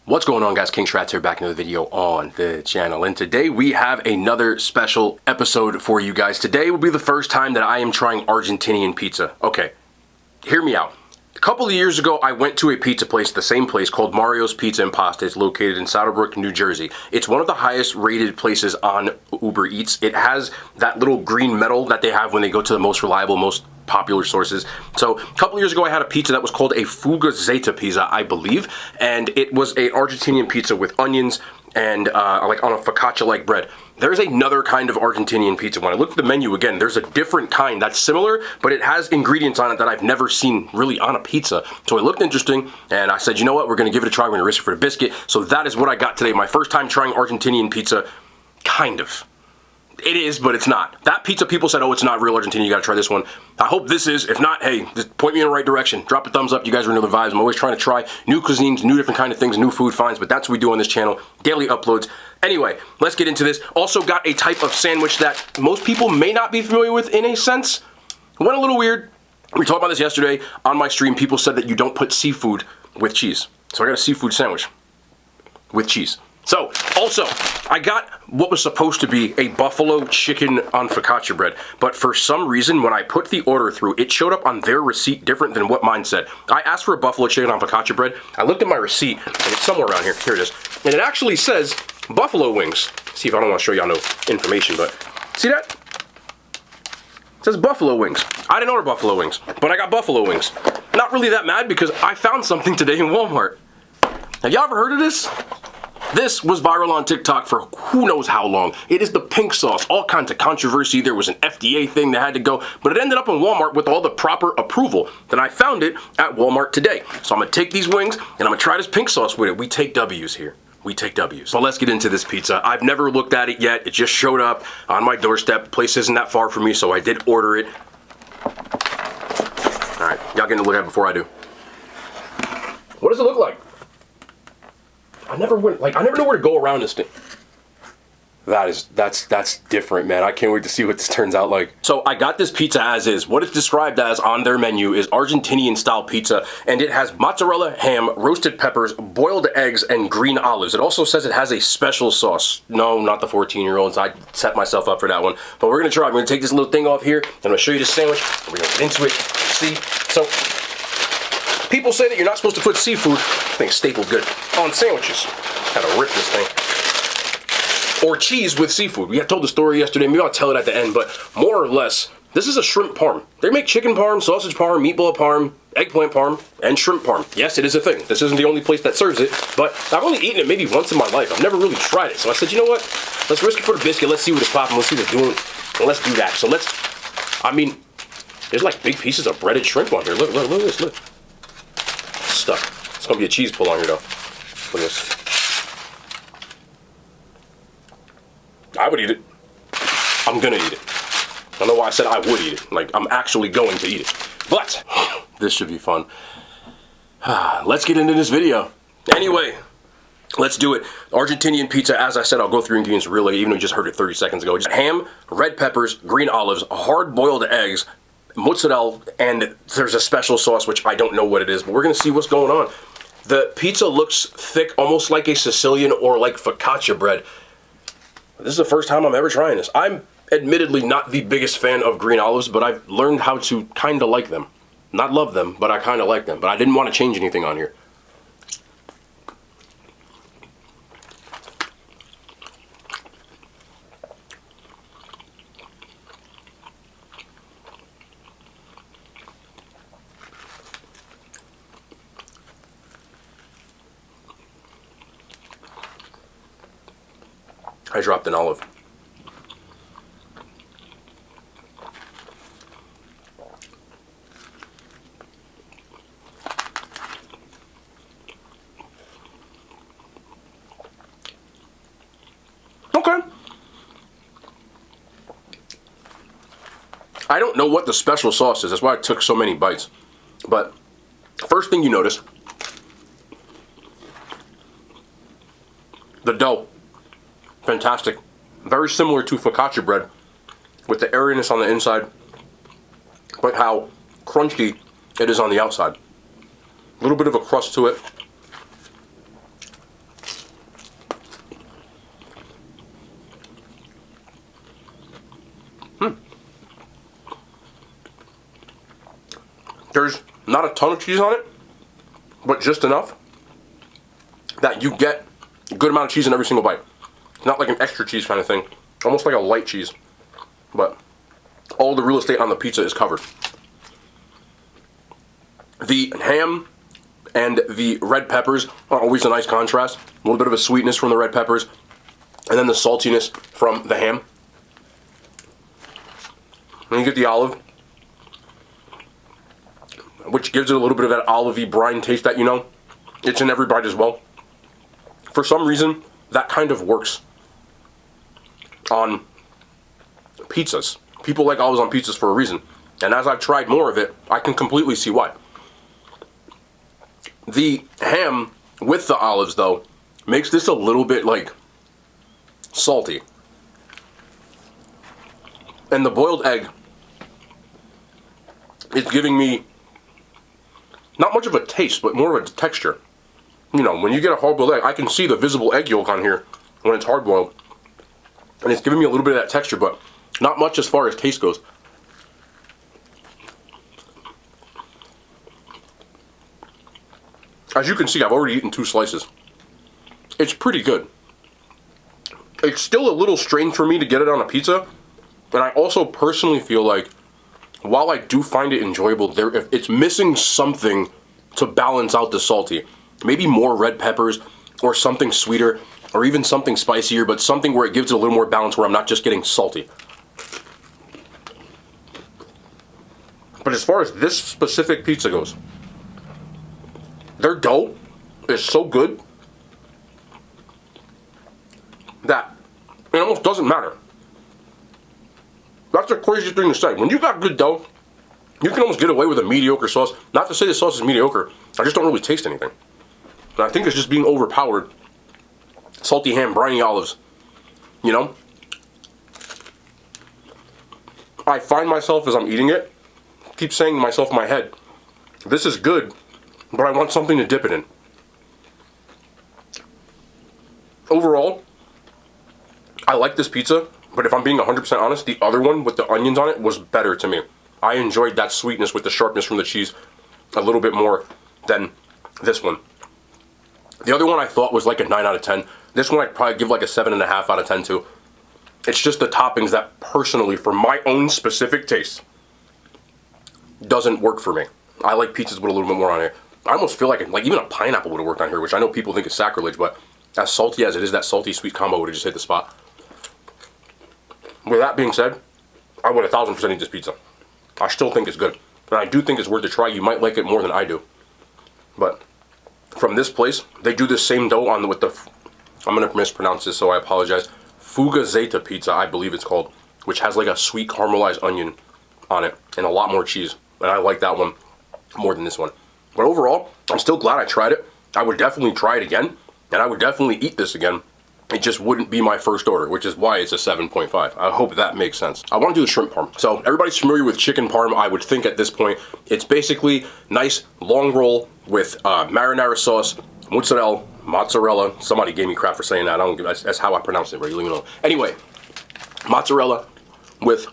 What's going on, guys? King Shrats here, back into the video on the channel, and today we have another special episode for you guys. Today will be the first time that I am trying Argentinian pizza. Okay, hear me out. A couple of years ago, I went to a pizza place, the same place, called Mario's Pizza and Pasta. It's located in Saddlebrook, New Jersey. It's one of the highest rated places on Uber Eats. It has that little green medal that they have when they go to the most reliable, most popular sources. So a couple of years ago, I had a pizza that was called a Fuga Zeta pizza, I believe, and it was a Argentinian pizza with onions and like on a focaccia-like bread. There's another kind of Argentinian pizza. When I look at the menu again, there's a different kind that's similar, but it has ingredients on it that I've never seen really on a pizza. So it looked interesting, and I said, you know what, we're gonna give it a try. We're gonna risk it for the biscuit. So that is what I got today. My first time trying Argentinian pizza, kind of. It is, but it's not. That pizza, people said, oh, it's not real Argentinian, you gotta try this one. I hope this is. If not, hey, just point me in the right direction. Drop a thumbs up, you guys are into the vibes. I'm always trying to try new cuisines, new different kind of things, new food finds, but that's what we do on this channel, daily uploads. Anyway, let's get into this. Also got a type of sandwich that most people may not be familiar with in a sense. Went a little weird. We talked about this yesterday on my stream. People said that you don't put seafood with cheese. So I got a seafood sandwich with cheese. So, also, I got what was supposed to be a buffalo chicken on focaccia bread, but for some reason, when I put the order through, it showed up on their receipt different than what mine said. I asked for a buffalo chicken on focaccia bread. I looked at my receipt, and it's somewhere around here. Here it is. And it actually says buffalo wings. See if I don't want to show y'all no information, but see that? It says buffalo wings. I didn't order buffalo wings, but I got buffalo wings. Not really that mad because I found something today in Walmart. Have y'all ever heard of this? This was viral on TikTok for who knows how long. It is the pink sauce. All kinds of controversy. There was an FDA thing that had to go, but it ended up in Walmart with all the proper approval. Then I found it at Walmart today. So I'm gonna take these wings and I'm gonna try this pink sauce with it. We take W's here. We take W's. So let's get into this pizza. I've never looked at it yet. It just showed up on my doorstep. The place isn't that far from me, so I did order it. All right, y'all getting to look at it before I do. What does it look like? I never know where to go around this thing. That's different, man. I can't wait to see what this turns out like. So I got this pizza as is. What it's described as on their menu is Argentinian style pizza, and it has mozzarella, ham, roasted peppers, boiled eggs, and green olives. It also says it has a special sauce. No, not the 14-year-olds. I set myself up for that one. But we're gonna try. We're gonna take this little thing off here, and I'm gonna show you the sandwich, and we're gonna get into it. See? So people say that you're not supposed to put seafood, I think stapled good, on sandwiches. Gotta rip this thing. Or cheese with seafood. We had told the story yesterday, maybe I'll tell it at the end, but more or less, this is a shrimp parm. They make chicken parm, sausage parm, meatball parm, eggplant parm, and shrimp parm. Yes, it is a thing. This isn't the only place that serves it, but I've only eaten it maybe once in my life. I've never really tried it. So I said, you know what? Let's risk it for the biscuit. Let's see what it's popping. Let's see what it's doing. And let's do that. So I mean, there's like big pieces of breaded shrimp on here. Look at this, look. Stuff. It's gonna be a cheese pull on here though. Look at this. I would eat it. I'm gonna eat it. I don't know why I said I would eat it. Like, I'm actually going to eat it. But this should be fun. Let's get into this video. Anyway, let's do it. Argentinian pizza, as I said, I'll go through ingredients really, even though you just heard it 30 seconds ago. Just ham, red peppers, green olives, hard-boiled eggs, mozzarella, and there's a special sauce, which I don't know what it is, but we're gonna see what's going on. The pizza looks thick, almost like a Sicilian or like focaccia bread. This is the first time I'm ever trying this. I'm admittedly not the biggest fan of green olives, but I've learned how to kind of like them. Not love them, but I kind of like them. But I didn't want to change anything on here. I dropped an olive. Okay. I don't know what the special sauce is. That's why I took so many bites. But first thing you notice, the dough. Fantastic. Very similar to focaccia bread with the airiness on the inside, but how crunchy it is on the outside. A little bit of a crust to it. There's not a ton of cheese on it, but just enough that you get a good amount of cheese in every single bite. Not like an extra cheese kind of thing, almost like a light cheese, but all the real estate on the pizza is covered. The ham and the red peppers are always a nice contrast. A little bit of a sweetness from the red peppers, and then the saltiness from the ham. And you get the olive, which gives it a little bit of that olivey brine taste that you know. It's in every bite as well. For some reason, that kind of works on pizzas. People like olives on pizzas for a reason. And as I've tried more of it, I can completely see why. The ham with the olives, though, makes this a little bit, like, salty. And the boiled egg is giving me not much of a taste, but more of a texture. You know, when you get a hard-boiled egg, I can see the visible egg yolk on here when it's hard-boiled. And it's giving me a little bit of that texture, but not much as far as taste goes. As you can see, I've already eaten 2 slices. It's pretty good. It's still a little strange for me to get it on a pizza, and I also personally feel like, while I do find it enjoyable, it's missing something to balance out the salty. Maybe more red peppers, or something sweeter, or even something spicier, but something where it gives it a little more balance where I'm not just getting salty. But as far as this specific pizza goes, their dough is so good that it almost doesn't matter. That's the craziest thing to say. When you got good dough, you can almost get away with a mediocre sauce. Not to say the sauce is mediocre, I just don't really taste anything. And I think it's just being overpowered. Salty ham, briny olives, you know? I find myself as I'm eating it, keep saying to myself in my head, this is good, but I want something to dip it in. Overall, I like this pizza, but if I'm being 100% honest, the other one with the onions on it was better to me. I enjoyed that sweetness with the sharpness from the cheese a little bit more than this one. The other one I thought was like a 9 out of 10. This one I'd probably give like a 7.5 out of 10 to. It's just the toppings that personally, for my own specific taste, doesn't work for me. I like pizzas with a little bit more on it. I almost feel like even a pineapple would have worked on here, which I know people think is sacrilege, but as salty as it is, that salty-sweet combo would have just hit the spot. With that being said, I would 1,000% eat this pizza. I still think it's good. And I do think it's worth a try. You might like it more than I do. But from this place, they do the same dough I'm going to mispronounce this, so I apologize. Fugazeta pizza, I believe it's called, which has like a sweet caramelized onion on it and a lot more cheese. And I like that one more than this one. But overall, I'm still glad I tried it. I would definitely try it again, and I would definitely eat this again. It just wouldn't be my first order, which is why it's a 7.5. I hope that makes sense. I want to do the shrimp parm. So everybody's familiar with chicken parm, I would think at this point. It's basically nice long roll with marinara sauce, mozzarella. Somebody gave me crap for saying that. That's how I pronounce it, regularly. You know. Anyway, mozzarella with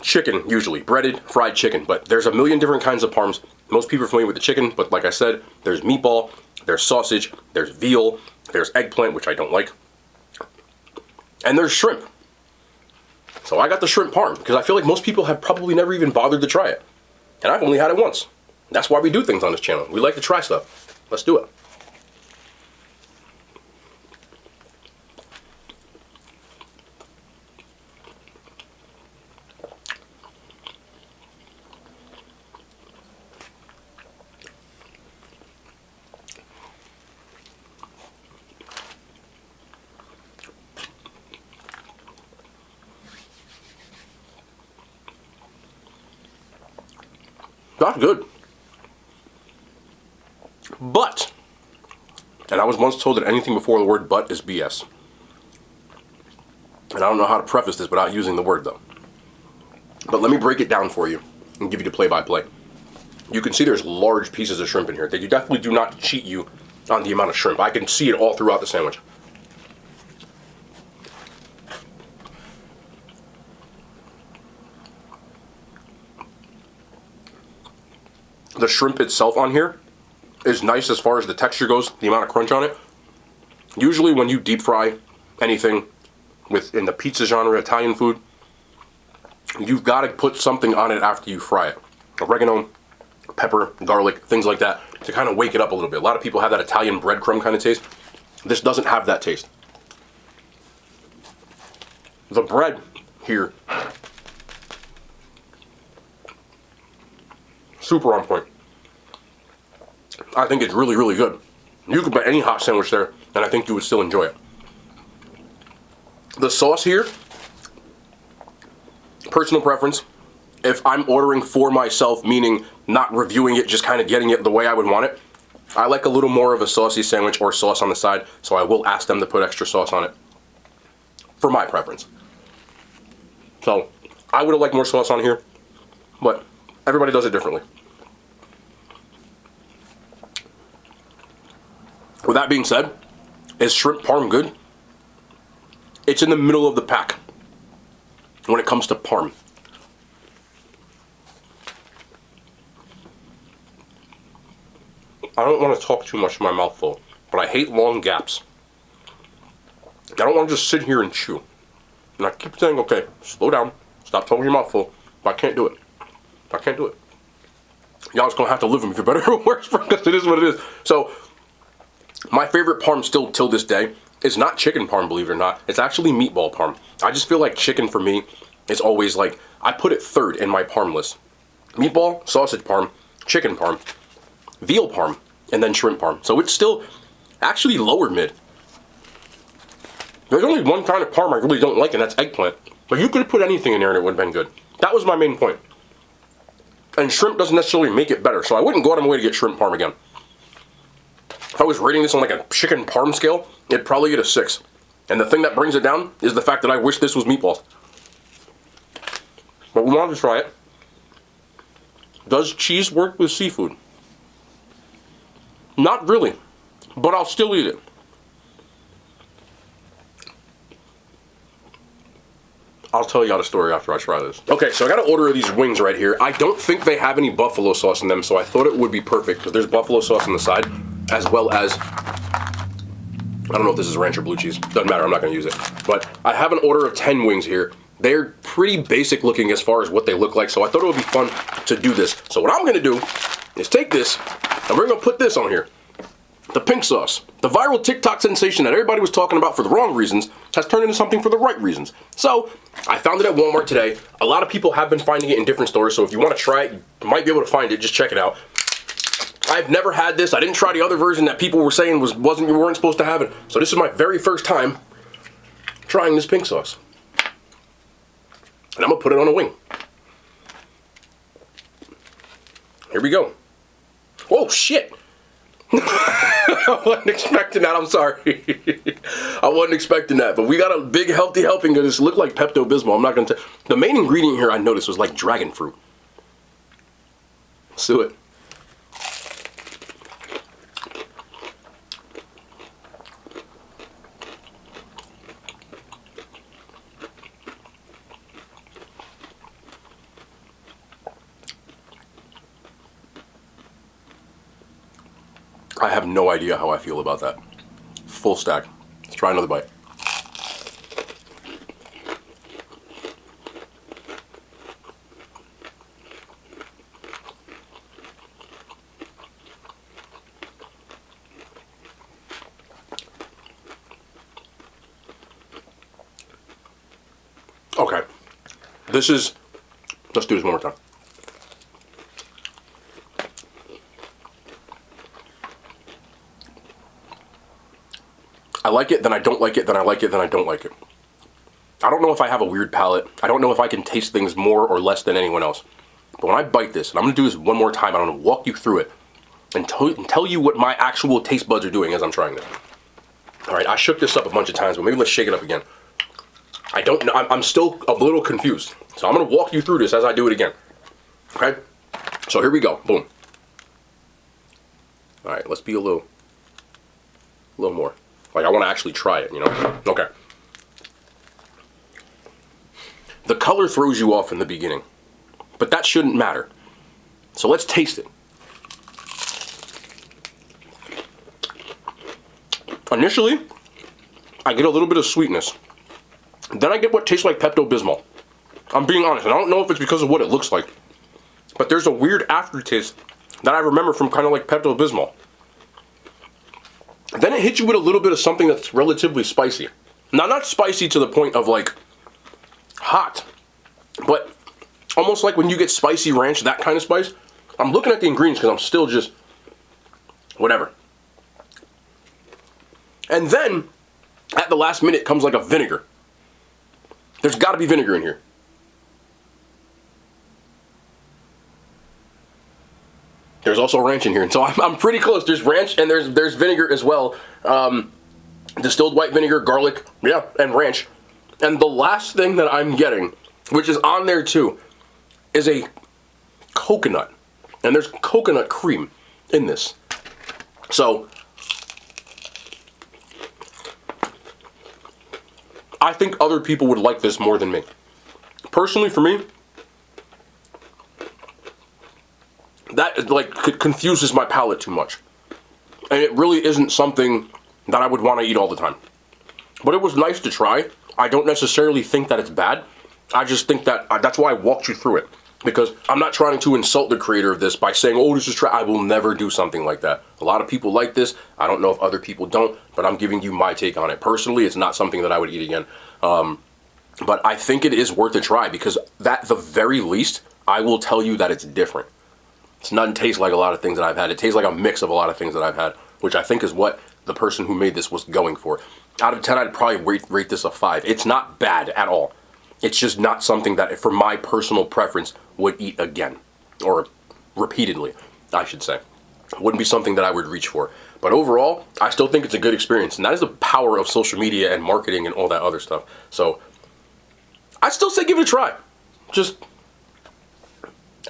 chicken, usually breaded, fried chicken. But there's a million different kinds of parms. Most people are familiar with the chicken, but like I said, there's meatball, there's sausage, there's veal, there's eggplant, which I don't like, and there's shrimp. So I got the shrimp parm because I feel like most people have probably never even bothered to try it, and I've only had it once. That's why we do things on this channel. We like to try stuff. Let's do it. Not good. But, and I was once told that anything before the word but is BS. And I don't know how to preface this without using the word though. But let me break it down for you and give you the play-by-play. You can see there's large pieces of shrimp in here. They definitely do not cheat you on the amount of shrimp. I can see it all throughout the sandwich. the shrimp itself on here is nice as far as the texture goes, the amount of crunch on it. Usually when you deep fry anything in the pizza genre, Italian food, you've got to put something on it after you fry it. Oregano, pepper, garlic, things like that, to kind of wake it up a little bit. A lot of people have that Italian breadcrumb kind of taste. This doesn't have that taste. The bread here, super on point. I think it's really, really good. You could put any hot sandwich there, and I think you would still enjoy it. The sauce here, personal preference. If I'm ordering for myself, meaning not reviewing it, just kind of getting it the way I would want it, I like a little more of a saucy sandwich or sauce on the side, so I will ask them to put extra sauce on it, for my preference. So, I would have liked more sauce on here, but everybody does it differently. With that being said, is shrimp parm good? It's in the middle of the pack when it comes to parm. I don't want to talk too much in my mouth full, but I hate long gaps. I don't want to just sit here and chew. And I keep saying, okay, slow down, stop talking your mouth full, but I can't do it. I can't do it. Y'all just gonna have to live with me for better or worse, because it is what it is. So, my favorite parm still till this day is not chicken parm, believe it or not. It's actually meatball parm. I just feel like chicken for me is always like, I put it third in my parm list. Meatball, sausage parm, chicken parm, veal parm, and then shrimp parm. So it's still actually lower mid. There's only one kind of parm I really don't like, and that's eggplant. But you could have put anything in there and it would have been good. That was my main point. And shrimp doesn't necessarily make it better, so I wouldn't go out of my way to get shrimp parm again. If I was rating this on like a chicken parm scale, it'd probably get a 6. And the thing that brings it down is the fact that I wish this was meatballs. But we wanted to try it. Does cheese work with seafood? Not really, but I'll still eat it. I'll tell y'all the story after I try this. Okay, so I got an order of these wings right here. I don't think they have any buffalo sauce in them, so I thought it would be perfect, because there's buffalo sauce on the side, as well as, I don't know if this is ranch or blue cheese. Doesn't matter, I'm not going to use it. But I have an order of 10 wings here. They're pretty basic looking as far as what they look like, so I thought it would be fun to do this. So what I'm going to do is take this, and we're going to put this on here. The pink sauce. The viral TikTok sensation that everybody was talking about for the wrong reasons has turned into something for the right reasons. So, I found it at Walmart today. A lot of people have been finding it in different stores, so if you want to try it, you might be able to find it. Just check it out. I've never had this. I didn't try the other version that people were saying you weren't supposed to have it. So this is my very first time trying this pink sauce. And I'm going to put it on a wing. Here we go. Oh, shit! I wasn't expecting that, I'm sorry. I wasn't expecting that, but we got a big healthy helping of this. Look like Pepto-Bismol. I'm not going to... The main ingredient here I noticed was like dragon fruit. Let's do it. I have no idea how I feel about that. Full stack. Let's try another bite. Okay. Let's do this one more time. I like it, then I don't like it, then I like it, then I don't like it. I don't know if I have a weird palate. I don't know if I can taste things more or less than anyone else. But when I bite this, and I'm going to do this one more time, I'm going to walk you through it and tell you what my actual taste buds are doing as I'm trying this. Alright, I shook this up a bunch of times, but maybe let's shake it up again. I don't know, I'm still a little confused. So I'm going to walk you through this as I do it again. Okay? So here we go. Boom. Alright, let's be a little more. Like, I want to actually try it, you know? Okay. The color throws you off in the beginning, but that shouldn't matter. So let's taste it. Initially, I get a little bit of sweetness. Then I get what tastes like Pepto-Bismol. I'm being honest, and I don't know if it's because of what it looks like, but there's a weird aftertaste that I remember from kind of like Pepto-Bismol. Then it hits you with a little bit of something that's relatively spicy. Now, not spicy to the point of like hot, but almost like when you get spicy ranch, that kind of spice. I'm looking at the ingredients because I'm still just whatever. And then at the last minute comes like a vinegar. There's got to be vinegar in here. There's also ranch in here, and so I'm pretty close. There's ranch and there's vinegar as well. Distilled white vinegar, garlic, yeah, and ranch. And the last thing that I'm getting, which is on there too, is a coconut. And there's coconut cream in this. So I think other people would like this more than me. Personally, for me, that like confuses my palate too much. And it really isn't something that I would want to eat all the time. But it was nice to try. I don't necessarily think that it's bad. I just think that that's why I walked you through it. Because I'm not trying to insult the creator of this by saying, oh, this is trash. I will never do something like that. A lot of people like this. I don't know if other people don't, but I'm giving you my take on it. Personally, it's not something that I would eat again. But I think it is worth a try because at the very least, I will tell you that it's different. It doesn't taste like a lot of things that I've had. It tastes like a mix of a lot of things that I've had, which I think is what the person who made this was going for. Out of 10, I'd probably rate this a 5. It's not bad at all. It's just not something that, for my personal preference, would eat again. Or repeatedly, I should say. It wouldn't be something that I would reach for. But overall, I still think it's a good experience. And that is the power of social media and marketing and all that other stuff. So, I'd still say give it a try. Just,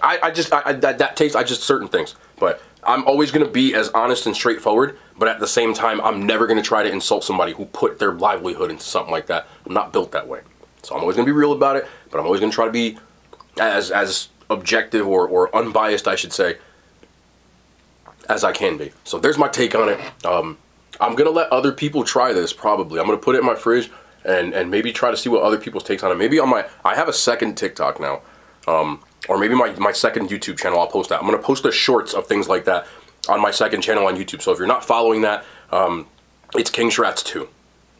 that taste, certain things. But I'm always going to be as honest and straightforward. But at the same time, I'm never going to try to insult somebody who put their livelihood into something like that. I'm not built that way. So I'm always going to be real about it, but I'm always going to try to be as objective or unbiased, I should say, as I can be. So there's my take on it. I'm going to let other people try this, probably. I'm going to put it in my fridge and maybe try to see what other people's takes on it. Maybe on I have a second TikTok now, or maybe my second YouTube channel, I'll post that. I'm going to post the shorts of things like that on my second channel on YouTube. So if you're not following that, it's King Shrats 2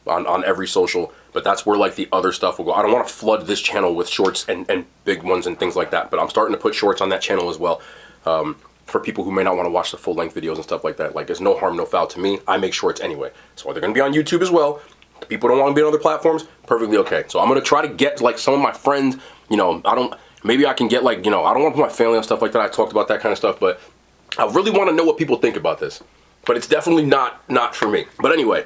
on every social. But that's where like the other stuff will go. I don't want to flood this channel with shorts and big ones and things like that. But I'm starting to put shorts on that channel as well. For people who may not want to watch the full length videos and stuff like that. Like there's no harm, no foul to me. I make shorts anyway. So they're going to be on YouTube as well. If people don't want to be on other platforms, perfectly okay. So I'm going to try to get like some of my friends, maybe I can get like, I don't want to put my family on stuff like that. I talked about that kind of stuff, but I really want to know what people think about this. But it's definitely not for me. But anyway,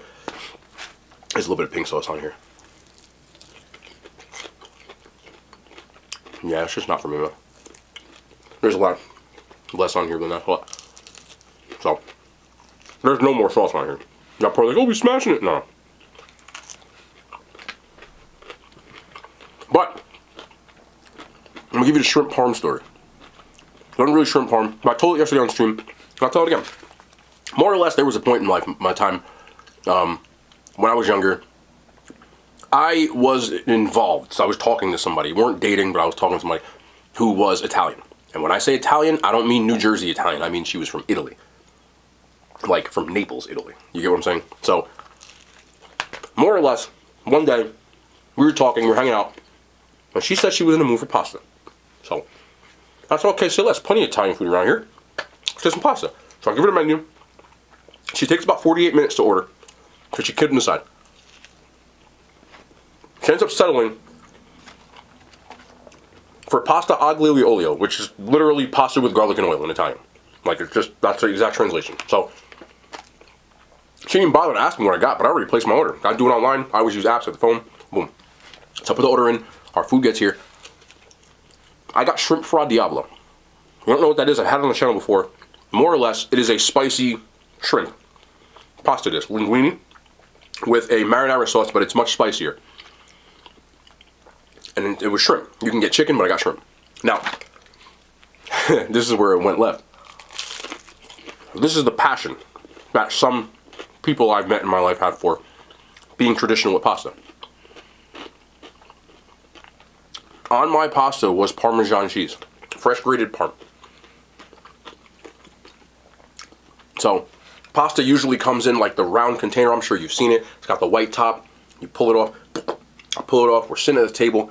there's a little bit of pink sauce on here. Yeah, it's just not for me, though. There's a lot less on here than that. So, there's no more sauce on here. Y'all probably like, oh, we smashing it. No. But, I'm going to give you the shrimp parm story. It wasn't really shrimp parm. I told it yesterday on stream. I'll tell it again. More or less, there was a point in my time, when I was younger, I was involved, so I was talking to somebody. We weren't dating, but I was talking to somebody who was Italian. And when I say Italian, I don't mean New Jersey Italian. I mean she was from Italy. Like from Naples, Italy. You get what I'm saying? So, more or less, one day, we were talking, we were hanging out, and she said she was in the mood for pasta. So, I said, okay, so there's plenty of Italian food around here. Let's get some pasta. So I give her the menu. She takes about 48 minutes to order, because she couldn't decide. She ends up settling for pasta aglio e olio, which is literally pasta with garlic and oil in Italian. Like, it's just, that's the exact translation. So, she didn't even bother to ask me what I got, but I already placed my order. I do it online. I always use apps at the phone. Boom. So I put the order in. Our food gets here. I got shrimp fra diavolo. You don't know what that is? I've had it on the channel before. More or less, it is a spicy shrimp pasta dish, linguine, with a marinara sauce, but it's much spicier. And it was shrimp. You can get chicken, but I got shrimp. Now, this is where it went left. This is the passion that some people I've met in my life have for being traditional with pasta. On my pasta was Parmesan cheese, fresh grated parm. So, pasta usually comes in like the round container. I'm sure you've seen it. It's got the white top. You pull it off. I pull it off. We're sitting at the table.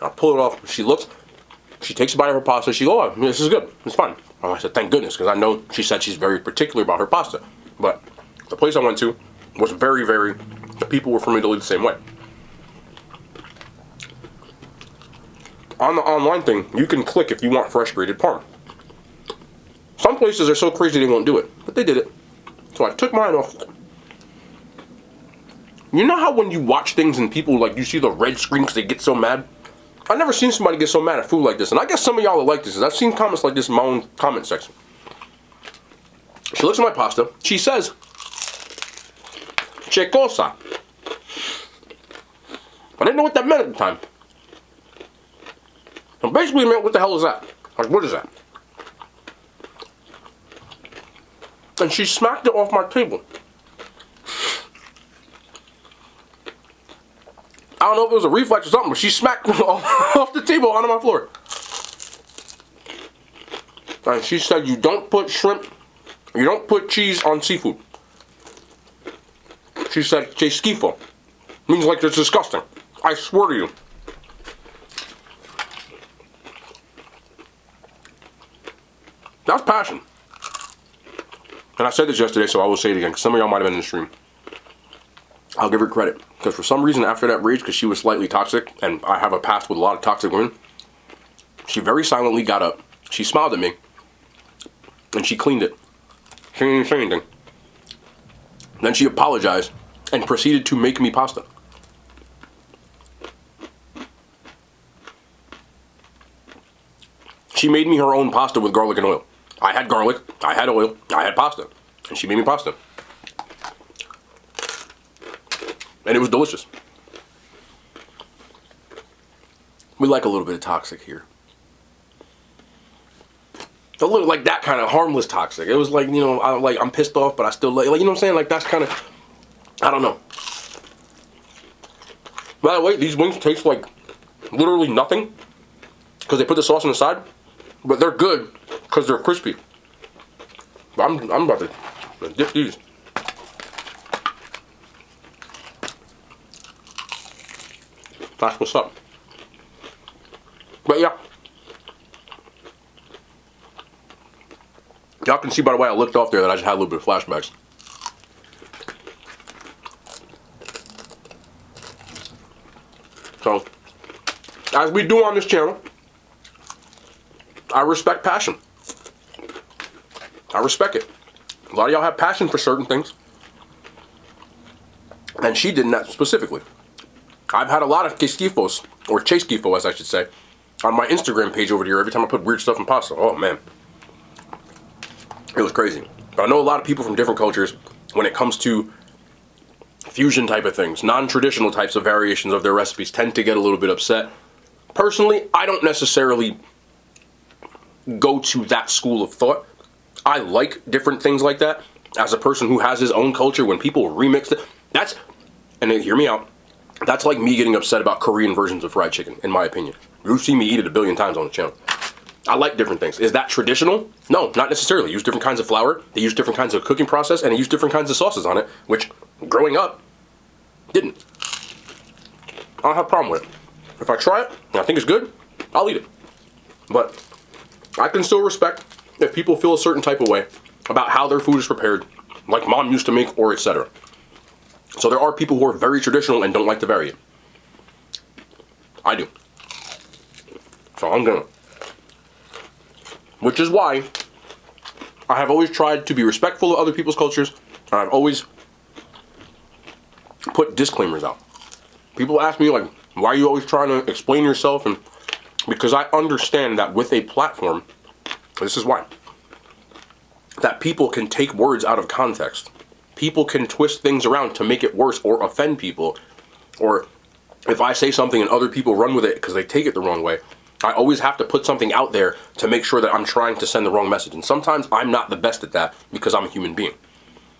I pull it off. She looks. She takes a bite of her pasta. She goes, "Oh, this is good. It's fine." I said, "Thank goodness," because I know she said she's very particular about her pasta. But the place I went to was very, the people were familiar the same way. On the online thing, you can click if you want fresh grated parm. Some places are so crazy they won't do it, but they did it. So I took mine off. You know how when you watch things and people, like, you see the red screen because they get so mad? I've never seen somebody get so mad at food like this, and I guess some of y'all are like this, because I've seen comments like this in my own comment section. She looks at my pasta. She says, "Che cosa?" I didn't know what that meant at the time. So basically it meant, what the hell is that? Like, what is that? And she smacked it off my table. I don't know if it was a reflex or something, but she smacked it off the table onto my floor. And she said, "You don't put shrimp, you don't put cheese on seafood." She said, "Che schifo." Means like it's disgusting. I swear to you. That's passion. And I said this yesterday, so I will say it again, because some of y'all might have been in the stream. I'll give her credit, because for some reason after that rage, because she was slightly toxic, and I have a past with a lot of toxic women, she very silently got up, she smiled at me, and she cleaned it. She didn't say anything. Then she apologized, and proceeded to make me pasta. She made me her own pasta with garlic and oil. I had garlic, I had oil, I had pasta, and she made me pasta. And it was delicious. We like a little bit of toxic here. A little like that kind of harmless toxic. It was like, you know, I'm pissed off, but I still like, you know what I'm saying? Like, that's kind of, I don't know. By the way, these wings taste like literally nothing, because they put the sauce on the side, but they're good because they're crispy. But I'm about to dip these. That's what's up. But yeah. Y'all can see by the way I looked off there that I just had a little bit of flashbacks. So, as we do on this channel, I respect passion. I respect it. A lot of y'all have passion for certain things. And she didn't that specifically. I've had a lot of quesquifos, or chesquifo as I should say, on my Instagram page over here every time I put weird stuff in pasta. Oh man. It was crazy. But I know a lot of people from different cultures, when it comes to fusion type of things, non-traditional types of variations of their recipes, tend to get a little bit upset. Personally, I don't necessarily go to that school of thought. I like different things like that. As a person who has his own culture, when people remix it, that's, and hear me out, that's like me getting upset about Korean versions of fried chicken, in my opinion. You've seen me eat it a billion times on the channel. I like different things. Is that traditional? No, not necessarily. Use different kinds of flour, they use different kinds of cooking process, and they use different kinds of sauces on it, which, growing up, didn't. I don't have a problem with it. If I try it, and I think it's good, I'll eat it. But I can still respect if people feel a certain type of way about how their food is prepared, like mom used to make, or etc. So there are people who are very traditional and don't like to vary it. I do. So I'm gonna. Which is why I have always tried to be respectful of other people's cultures, and I've always put disclaimers out. People ask me, like, why are you always trying to explain yourself? And because I understand that with a platform, this is why, that people can take words out of context. People can twist things around to make it worse or offend people. Or if I say something and other people run with it because they take it the wrong way, I always have to put something out there to make sure that I'm trying to send the wrong message. And sometimes I'm not the best at that because I'm a human being.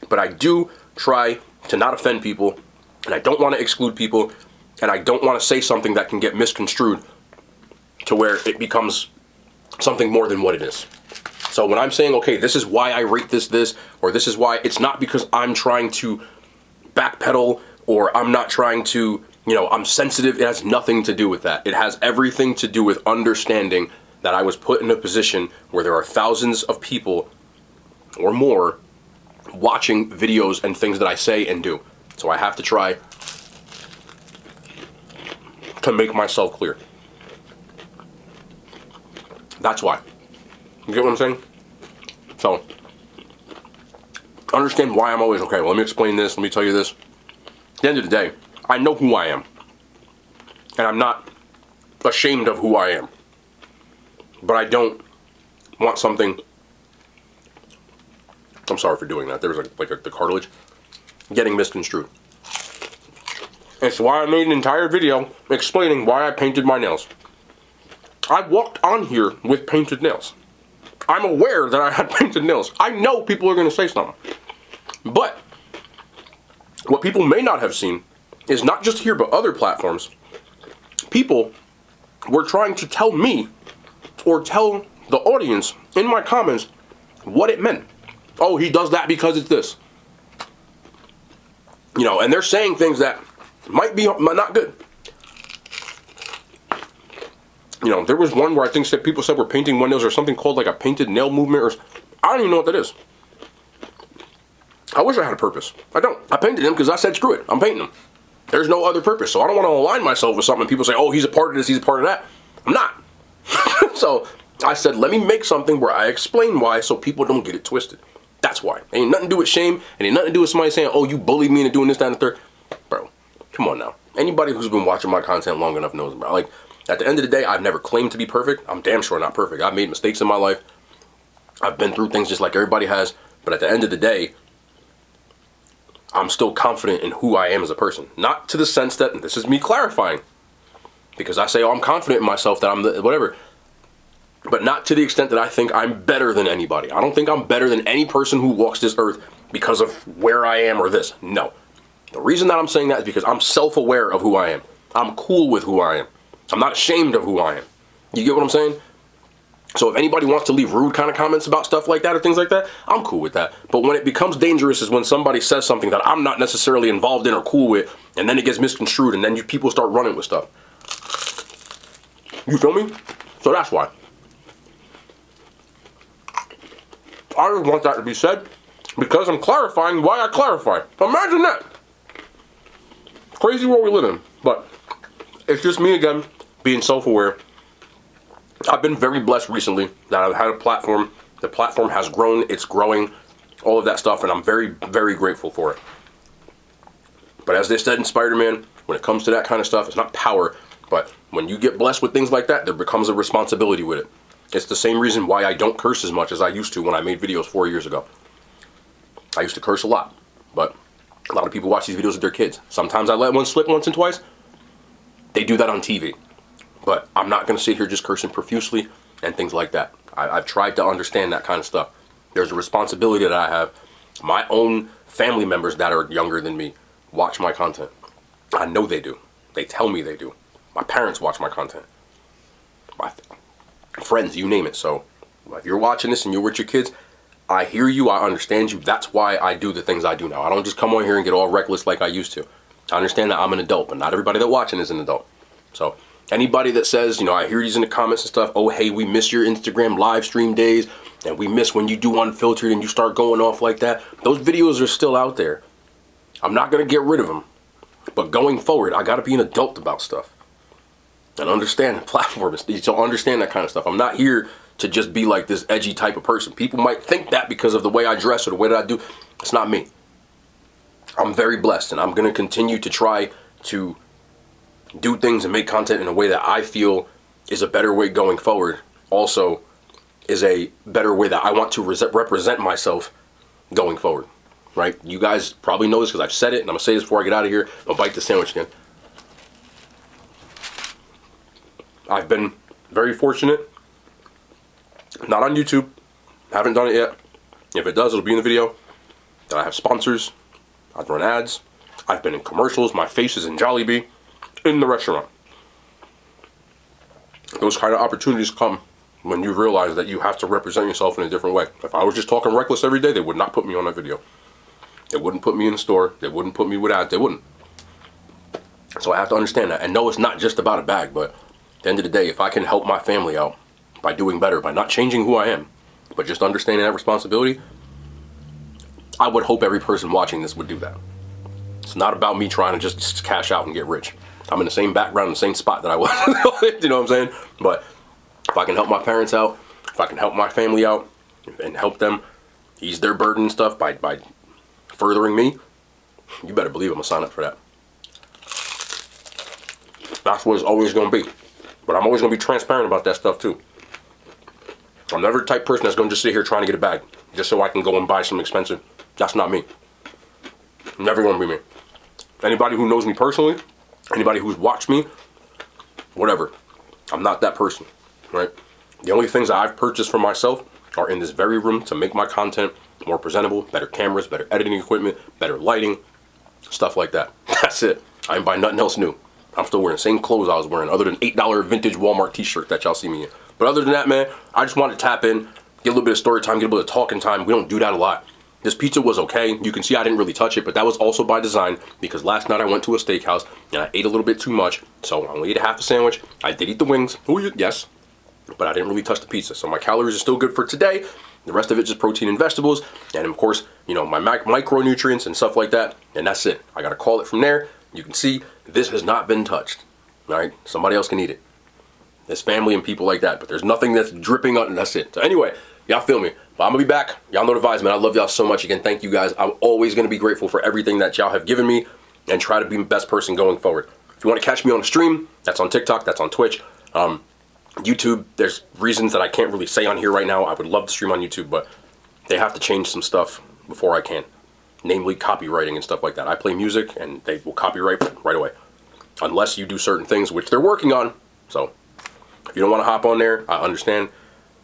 But I do try to not offend people, and I don't want to exclude people, and I don't want to say something that can get misconstrued to where it becomes something more than what it is. So when I'm saying, okay, this is why I rate this, or this is why, it's not because I'm trying to backpedal, or I'm not trying to, I'm sensitive. It has nothing to do with that. It has everything to do with understanding that I was put in a position where there are thousands of people or more watching videos and things that I say and do. So I have to try to make myself clear. That's why. You get what I'm saying? So, understand why I'm always, okay, well, let me explain this, let me tell you this. At the end of the day, I know who I am. And I'm not ashamed of who I am. But I don't want something, I'm sorry for doing that, there was the cartilage, getting misconstrued. It's why I made an entire video explaining why I painted my nails. I walked on here with painted nails. I'm aware that I had painted nails. I know people are going to say something. But what people may not have seen is not just here but other platforms. People were trying to tell me or tell the audience in my comments what it meant. Oh, he does that because it's this. And they're saying things that might be not good. There was one where I think people said we're painting windows or something called like a painted nail movement, or I don't even know what that is. I wish I had a purpose. I don't. I painted them because I said screw it. I'm painting them. There's no other purpose. So I don't want to align myself with something and people say, oh, he's a part of this, he's a part of that. I'm not. So I said, let me make something where I explain why so people don't get it twisted. That's why. It ain't nothing to do with shame. It ain't nothing to do with somebody saying, oh, you bullied me into doing this, that, and the third. Bro, come on now. Anybody who's been watching my content long enough knows, bro. Like, at the end of the day, I've never claimed to be perfect. I'm damn sure not perfect. I've made mistakes in my life. I've been through things just like everybody has. But at the end of the day, I'm still confident in who I am as a person. Not to the sense that, and this is me clarifying, because I say, oh, I'm confident in myself that I'm the whatever. But not to the extent that I think I'm better than anybody. I don't think I'm better than any person who walks this earth because of where I am or this. No. The reason that I'm saying that is because I'm self-aware of who I am. I'm cool with who I am. I'm not ashamed of who I am. You get what I'm saying? So if anybody wants to leave rude kind of comments about stuff like that or things like that, I'm cool with that. But when it becomes dangerous is when somebody says something that I'm not necessarily involved in or cool with, and then it gets misconstrued, and then people start running with stuff. You feel me? So that's why. I just want that to be said because I'm clarifying why I clarify. Imagine that. Crazy world we live in. But it's just me again being self-aware. I've been very blessed recently that I've had a platform. The platform has grown. It's growing. All of that stuff. And I'm very, very grateful for it. But as they said in Spider-Man, when it comes to that kind of stuff, it's not power. But when you get blessed with things like that, there becomes a responsibility with it. It's the same reason why I don't curse as much as I used to when I made videos 4 years ago. I used to curse a lot, but a lot of people watch these videos with their kids. Sometimes I let one slip once and twice. They do that on TV. But I'm not going to sit here just cursing profusely and things like that. I've tried to understand that kind of stuff. There's a responsibility that I have. My own family members that are younger than me watch my content. I know they do. They tell me they do. My parents watch my content. My friends, you name it. So if you're watching this and you're with your kids, I hear you, I understand you. That's why I do the things I do now. I don't just come on here and get all reckless like I used to. I understand that I'm an adult, but not everybody that's watching is an adult. So anybody that says, I hear these in the comments and stuff, oh, hey, we miss your Instagram live stream days, and we miss when you do unfiltered and you start going off like that. Those videos are still out there. I'm not going to get rid of them. But going forward, I got to be an adult about stuff. And understand the platform. So understand that kind of stuff. I'm not here to just be like this edgy type of person. People might think that because of the way I dress or the way that I do. It's not me. I'm very blessed, and I'm going to continue to try to do things and make content in a way that I feel is a better way going forward. Also is a better way that I want to represent myself going forward. Right? You guys probably know this because I've said it, and I'm going to say this before I get out of here. I'll bite the sandwich again. I've been Very fortunate. Not on YouTube. Haven't done it yet. If it does, it'll be in the video. That I have sponsors. I've run ads. I've been in commercials. My face is in Jollibee. In the restaurant. Those kind of opportunities come when you realize that you have to represent yourself in a different way. If I was just talking reckless every day, they would not put me on that video. They wouldn't put me in the store. They wouldn't put me with ads. They wouldn't. So I have to understand that. And no, it's not just about a bag, but at the end of the day, if I can help my family out by doing better, by not changing who I am, but just understanding that responsibility, I would hope every person watching this would do that. It's not about me trying to just cash out and get rich. I'm in the same background, in the same spot that I was. You know what I'm saying? But if I can help my parents out, if I can help my family out, and help them ease their burden and stuff by furthering me, you better believe I'm going to sign up for that. That's what it's always going to be. But I'm always going to be transparent about that stuff too. I'm never the type of person that's going to just sit here trying to get a bag just so I can go and buy some expensive. That's not me. Never going to be me. Anybody who knows me personally, anybody who's watched me, whatever, I'm not that person, right? The only things that I've purchased for myself are in this very room to make my content more presentable, better cameras, better editing equipment, better lighting, stuff like that. That's it. I ain't buying nothing else new. I'm still wearing the same clothes I was wearing, other than $8 vintage Walmart t-shirt that y'all see me in. But other than that, man, I just wanted to tap in, get a little bit of story time, get a little bit of talking time. We don't do that a lot. This pizza was okay. You can see I didn't really touch it, but that was also by design because last night I went to a steakhouse and I ate a little bit too much. So I only ate half a sandwich. I did eat the wings. Oh, yes. But I didn't really touch the pizza. So my calories are still good for today. The rest of it just protein and vegetables. And of course, you know, my micronutrients and stuff like that. And that's it. I got to call it from there. You can see this has not been touched. All right. Somebody else can eat it. There's family and people like that. But there's nothing that's dripping out and that's it. So anyway, y'all feel me. But I'm going to be back. Y'all know the vibes, man. I love y'all so much. Again, thank you guys. I'm always going to be grateful for everything that y'all have given me and try to be the best person going forward. If you want to catch me on a stream, that's on TikTok, that's on Twitch. YouTube, there's reasons that I can't really say on here right now. I would love to stream on YouTube, but they have to change some stuff before I can. Namely, copywriting and stuff like that. I play music and they will copyright right away. Unless you do certain things, which they're working on. So, if you don't want to hop on there, I understand.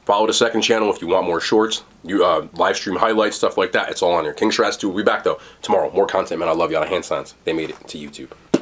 Follow the second channel if you want more shorts, live stream highlights, stuff like that. It's all on there. King Shrats 2 will be back though tomorrow. More content, man. I love y'all. Hand signs. They made it to YouTube.